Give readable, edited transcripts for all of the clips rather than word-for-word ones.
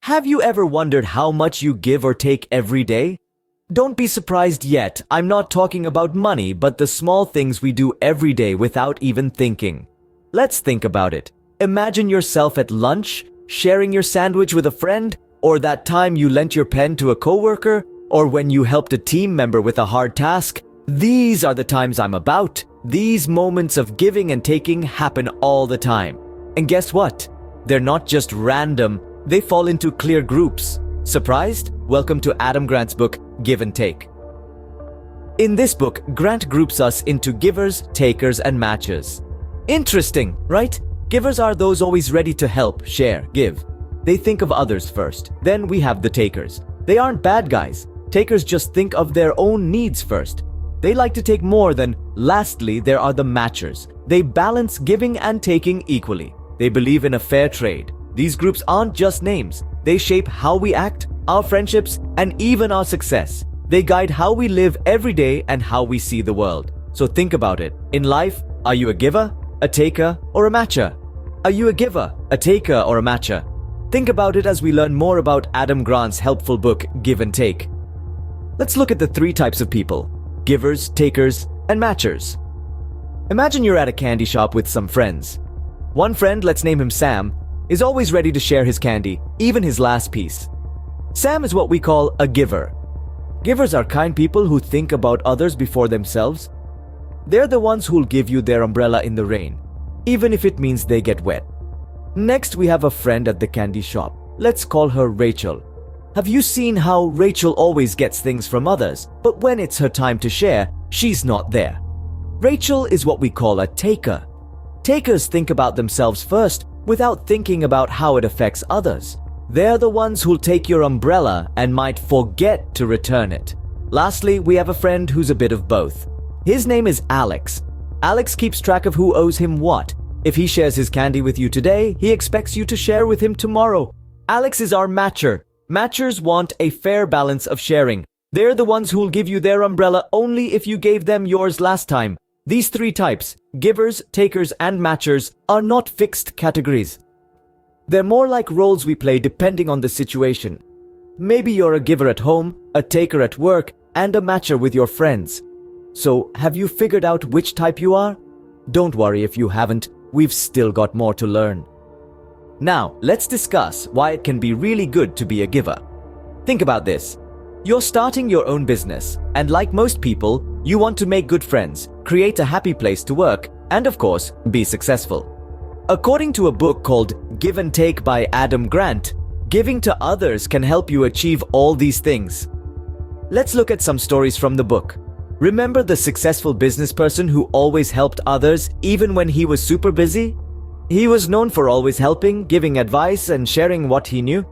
Have you ever wondered how much you give or take every day? Don't be surprised yet, I'm not talking about money, but the small things we do every day without even thinking. Let's think about it. Imagine yourself at lunch, sharing your sandwich with a friend, or that time you lent your pen to a coworker, or when you helped a team member with a hard task. These are the times I'm about. These moments of giving and taking happen all the time. And guess what? They're not just random, they fall into clear groups. Surprised? Welcome to Adam Grant's book, Give and Take. In this book, Grant groups us into givers, takers, and matchers. Interesting, right? Givers are those always ready to help, share, give. They think of others first. Then we have the takers. They aren't bad guys. Takers just think of their own needs first. They like to take more than. Lastly, there are the matchers. They balance giving and taking equally. They believe in a fair trade. These groups aren't just names. They shape how we act, our friendships, and even our success. They guide how we live every day and how we see the world. So think about it. In life, are you a giver, a taker, or a matcher? Are you a giver, a taker, or a matcher? Think about it as we learn more about Adam Grant's helpful book, Give and Take. Let's look at the three types of people: givers, takers, and matchers. Imagine you're at a candy shop with some friends. One friend, let's name him Sam, is always ready to share his candy, even his last piece. Sam is what we call a giver. Givers are kind people who think about others before themselves. They're the ones who'll give you their umbrella in the rain, even if it means they get wet. Next, we have a friend at the candy shop. Let's call her Rachel. Have you seen how Rachel always gets things from others, but when it's her time to share, she's not there? Rachel is what we call a taker. Takers think about themselves first, without thinking about how it affects others. They're the ones who'll take your umbrella and might forget to return it. Lastly, we have a friend who's a bit of both. His name is Alex. Alex keeps track of who owes him what. If he shares his candy with you today, he expects you to share with him tomorrow. Alex is our matcher. Matchers want a fair balance of sharing. They're the ones who'll give you their umbrella only if you gave them yours last time. These three types, givers, takers, and matchers, are not fixed categories. They're more like roles we play depending on the situation. Maybe you're a giver at home, a taker at work, and a matcher with your friends. So, have you figured out which type you are? Don't worry if you haven't, we've still got more to learn. Now, let's discuss why it can be really good to be a giver. Think about this. You're starting your own business, and like most people, you want to make good friends, create a happy place to work, and of course, be successful. According to a book called Give and Take by Adam Grant, giving to others can help you achieve all these things. Let's look at some stories from the book. Remember the successful business person who always helped others even when he was super busy? He was known for always helping, giving advice, and sharing what he knew.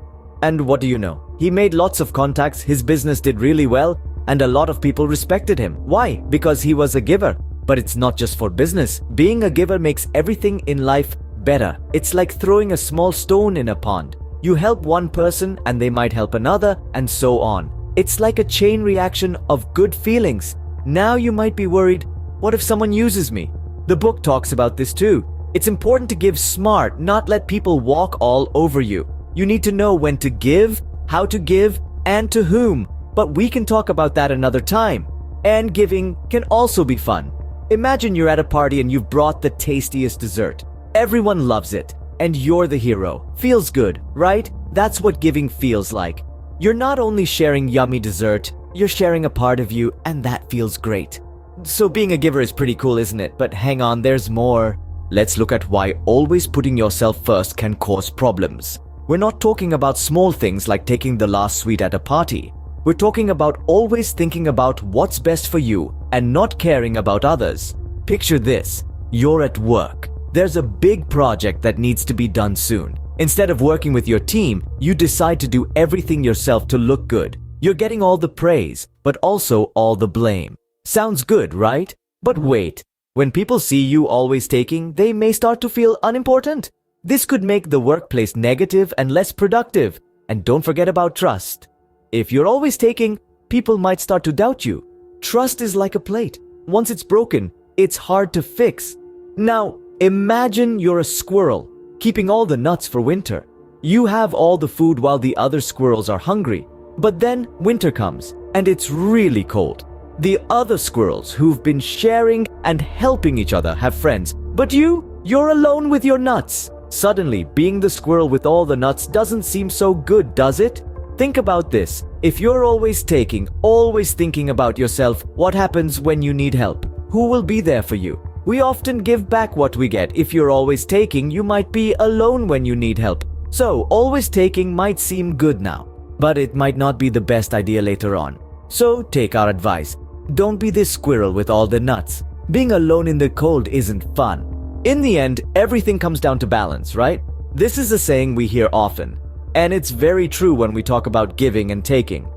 And what do you know? He made lots of contacts, his business did really well, and a lot of people respected him. Why? Because he was a giver. But it's not just for business. Being a giver makes everything in life better. It's like throwing a small stone in a pond. You help one person and they might help another, and so on. It's like a chain reaction of good feelings. Now you might be worried, what if someone uses me? The book talks about this too. It's important to give smart, not let people walk all over you. You need to know when to give, how to give, and to whom. But we can talk about that another time. And giving can also be fun. Imagine you're at a party and you've brought the tastiest dessert. Everyone loves it, and you're the hero. Feels good, right? That's what giving feels like. You're not only sharing yummy dessert, you're sharing a part of you, and that feels great. So being a giver is pretty cool, isn't it? But hang on, there's more. Let's look at why always putting yourself first can cause problems. We're not talking about small things like taking the last sweet at a party. We're talking about always thinking about what's best for you and not caring about others. Picture this. You're at work. There's a big project that needs to be done soon. Instead of working with your team, you decide to do everything yourself to look good. You're getting all the praise, but also all the blame. Sounds good, right? But wait. When people see you always taking, they may start to feel unimportant. This could make the workplace negative and less productive. And don't forget about trust. If you're always taking, people might start to doubt you. Trust is like a plate. Once it's broken, it's hard to fix. Now, imagine you're a squirrel, keeping all the nuts for winter. You have all the food while the other squirrels are hungry. But then winter comes, and it's really cold. The other squirrels who've been sharing and helping each other have friends, but you're alone with your nuts. Suddenly, being the squirrel with all the nuts doesn't seem so good, does it? Think about this. If you're always taking, always thinking about yourself, what happens when you need help? Who will be there for you? We often give back what we get. If you're always taking, you might be alone when you need help. So, always taking might seem good now, but it might not be the best idea later on. So, take our advice. Don't be this squirrel with all the nuts. Being alone in the cold isn't fun. In the end, everything comes down to balance, right? This is a saying we hear often, and it's very true when we talk about giving and taking.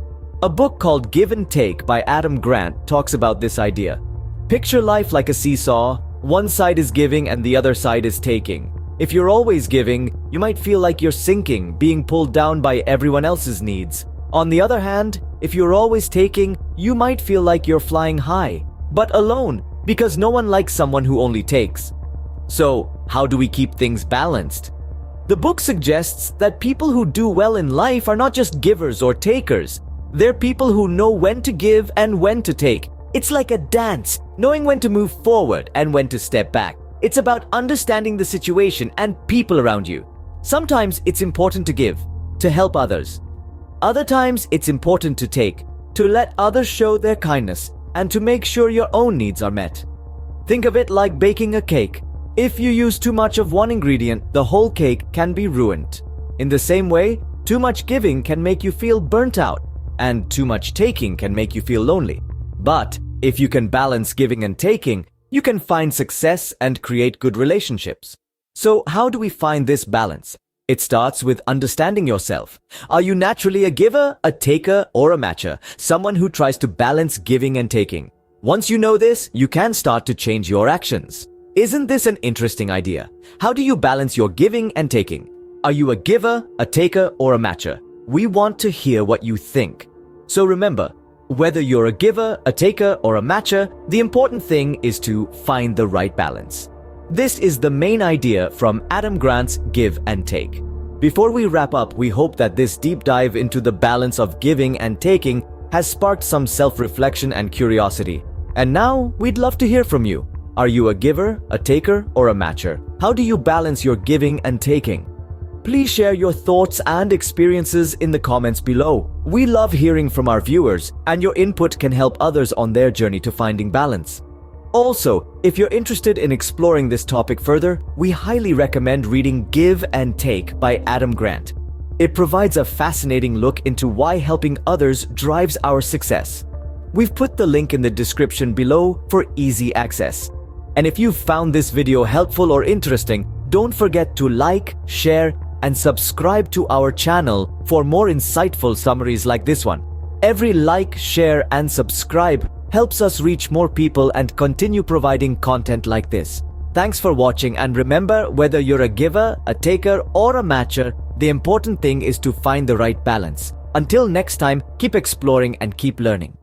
A book called Give and Take by Adam Grant talks about this idea. Picture life like a seesaw. One side is giving and the other side is taking. If you're always giving, you might feel like you're sinking, being pulled down by everyone else's needs. On the other hand, if you're always taking, you might feel like you're flying high, but alone, because no one likes someone who only takes. So, how do we keep things balanced? The book suggests that people who do well in life are not just givers or takers. They're people who know when to give and when to take. It's like a dance, knowing when to move forward and when to step back. It's about understanding the situation and people around you. Sometimes it's important to give, to help others. Other times it's important to take, to let others show their kindness, and to make sure your own needs are met. Think of it like baking a cake. If you use too much of one ingredient, the whole cake can be ruined. In the same way, too much giving can make you feel burnt out, and too much taking can make you feel lonely. But if you can balance giving and taking, you can find success and create good relationships. So how do we find this balance? It starts with understanding yourself. Are you naturally a giver, a taker, or a matcher? Someone who tries to balance giving and taking. Once you know this, you can start to change your actions. Isn't this an interesting idea? How do you balance your giving and taking? Are you a giver, a taker, or a matcher? We want to hear what you think. So remember, whether you're a giver, a taker, or a matcher, the important thing is to find the right balance. This is the main idea from Adam Grant's Give and Take. Before we wrap up, we hope that this deep dive into the balance of giving and taking has sparked some self-reflection and curiosity. And now, we'd love to hear from you. Are you a giver, a taker, or a matcher? How do you balance your giving and taking? Please share your thoughts and experiences in the comments below. We love hearing from our viewers, and your input can help others on their journey to finding balance. Also, if you're interested in exploring this topic further, we highly recommend reading Give and Take by Adam Grant. It provides a fascinating look into why helping others drives our success. We've put the link in the description below for easy access. And if you've found this video helpful or interesting, don't forget to like, share, and subscribe to our channel for more insightful summaries like this one. Every like, share, and subscribe helps us reach more people and continue providing content like this. Thanks for watching, and remember, whether you're a giver, a taker, or a matcher, the important thing is to find the right balance. Until next time, keep exploring and keep learning.